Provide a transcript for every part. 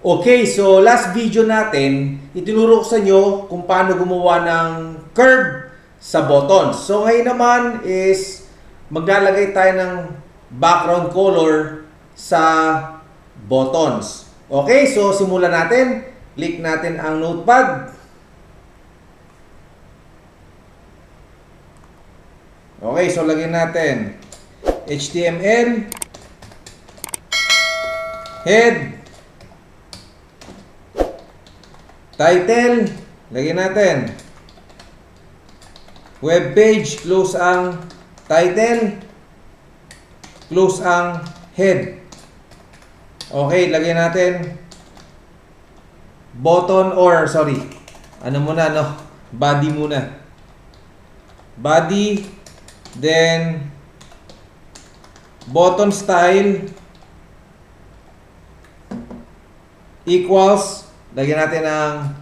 Okay, so last video natin, itinuro ko sa inyo kung paano gumawa ng curve sa buttons. So ngayon naman is maglalagay tayo ng background color sa buttons. Okay, so simulan natin. Click natin ang notepad. Okay, so lagyan natin HTML, head, title, lagyan natin web page, close ang title, close ang head. Okay, lagyan natin button or body muna. Body, then button style equals, lagyan natin ang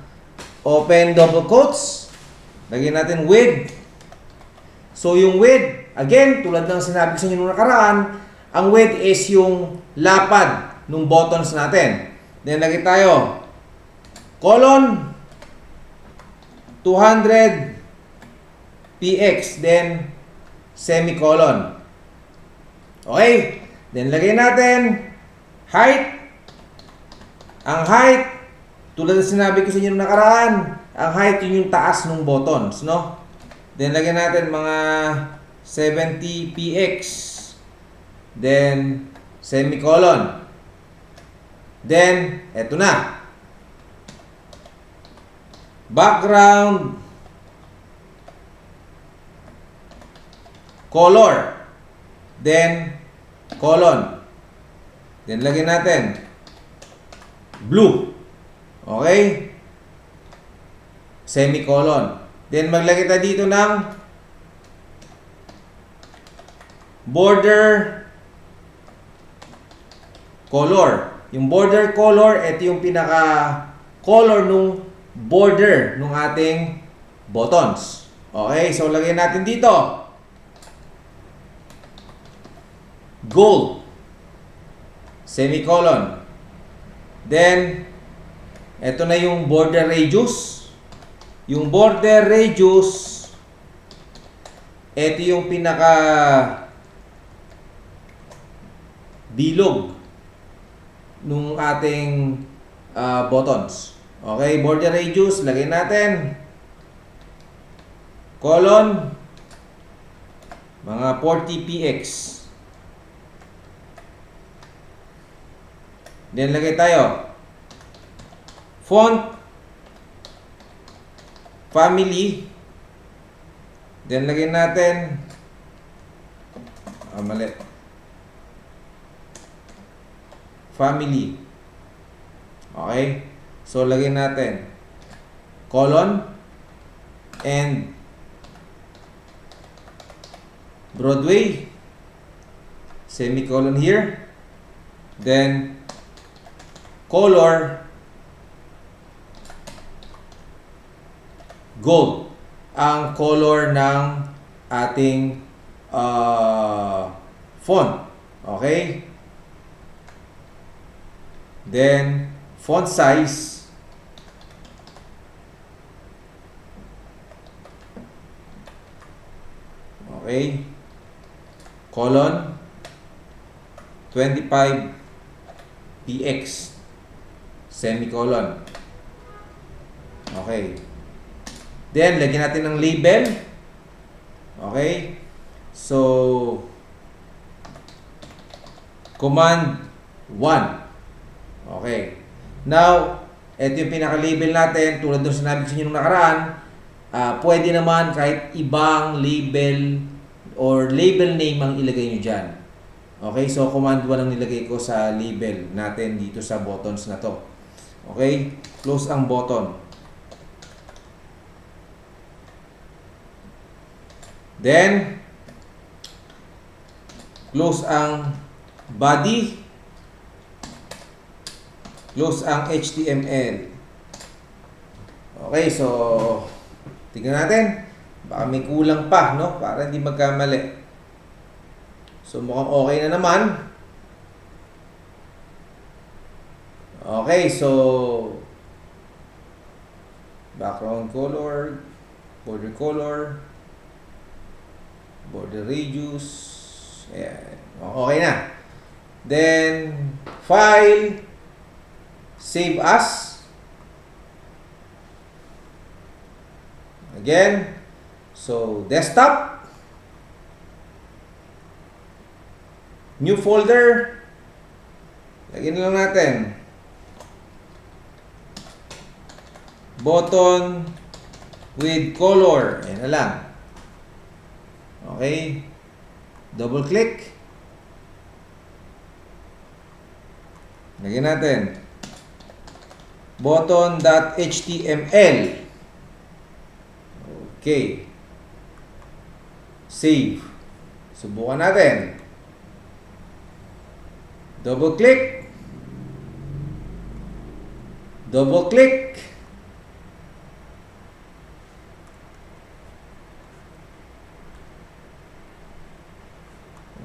open double quotes, lagyan natin width. So yung width, again, tulad ng sinabi ko sa inyo nung nakaraan, ang width is yung lapad ng buttons natin. Then lagyan tayo colon 200 px, then semicolon. Okay, then lagyan natin height. Ang height, tulad ng sinabi ko sa inyo nung nakaraan, ang height yun yung taas ng buttons, no? Then lagyan natin mga 70 px, then semicolon. Then eto na, background color, then colon. Then lagyan natin blue. Okay? Semicolon. Then maglagay tayo dito ng border color. Yung border color, ito yung pinaka color nung border nung ating buttons. Okay? So lagyan natin dito gold, semicolon. Then ito na yung border radius. Yung border radius, ito yung pinaka bilog nung ating buttons. Okay, border radius, lagyan natin colon mga 40 px. Then lagay tayo font family. Then lagyan natin mali, family. Okay, so lagyan natin colon and Broadway, semicolon here, then color gold, ang color ng ating font. Okay? Then font size, okay, colon 25 px, semicolon. Okay. Then lagyan natin ng label. Okay? So command 1. Okay. Now, ito yung pinaka-label natin. Tulad ng sinabi ko sa inyo nung nakaraan, pwede naman kahit ibang label or label name ang ilagay nyo dyan. Okay? So command 1 ang nilagay ko sa label natin dito sa buttons na to. Okay? Close ang button. Then close ang body, close ang HTML. Okay, so tingnan natin. Baka may kulang pa, no? Para hindi magkamali. So mukhang okay na naman. Okay, so background color, border radius. Ayan. Okay na. Then, file, save as. Again, so desktop, new folder, lagyan na lang natin button with color. Ayan na lang. Okay. Double click. Lagyan natin button.html. Okay. Save. Subukan natin. Double click. Double click.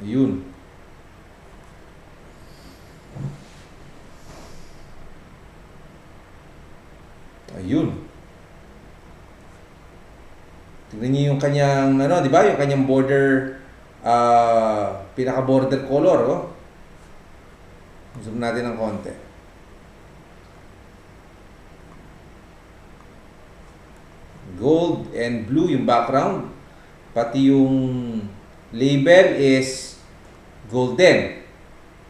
Ayun. Ayun. Tingnan niyo yung kanyang, ano, di ba? Yung kanyang border, pinaka-border color, oh. Zoom natin ng konti. Gold and blue yung background. Pati yung label is golden.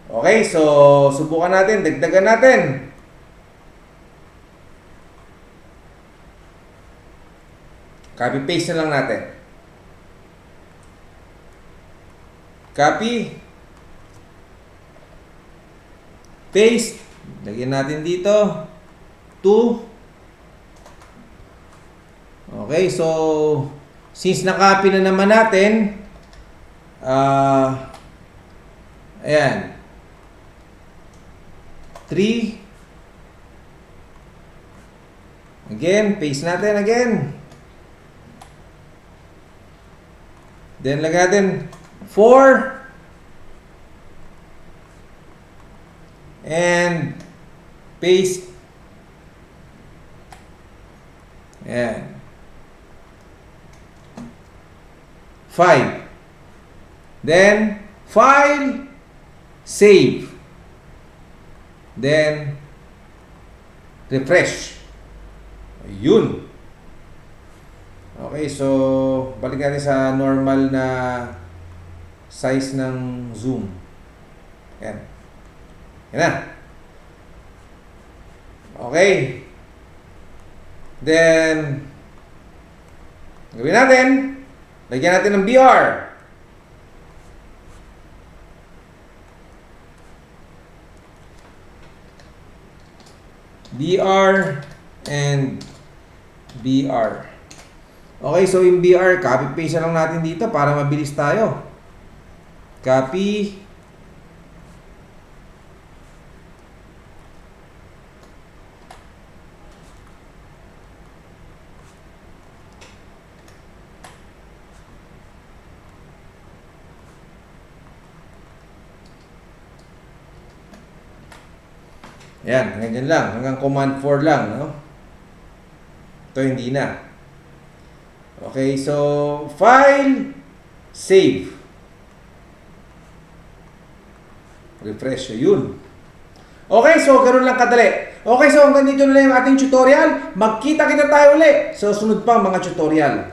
Okay, so subukan natin, dagdagan natin. Copy paste na lang natin. Copy. Paste. Lagyan natin dito. 2. Okay, so since na-copy na naman natin, ayan. 3. Again, paste natin again. Then lagyan natin 4. And paste. Ayan. 5. Then, file, save. Then, refresh. Ayun. Okay, so, balik natin sa normal na size ng zoom. Ayan. Yan na. Okay. Then, gawin natin. Lagyan natin ng BR. BR and BR. Okay, so yung BR, copy paste na lang natin dito para mabilis tayo. Copy. Yan, ganyan lang. Hanggang command 4 lang, no? Ito hindi na. Okay, so file, save. Refresh, yun. Okay, so ganoon lang kadali. Okay, so hanggang dito na lang yung ating tutorial. Magkita-kita tayo ulit sa susunod pang mga tutorial.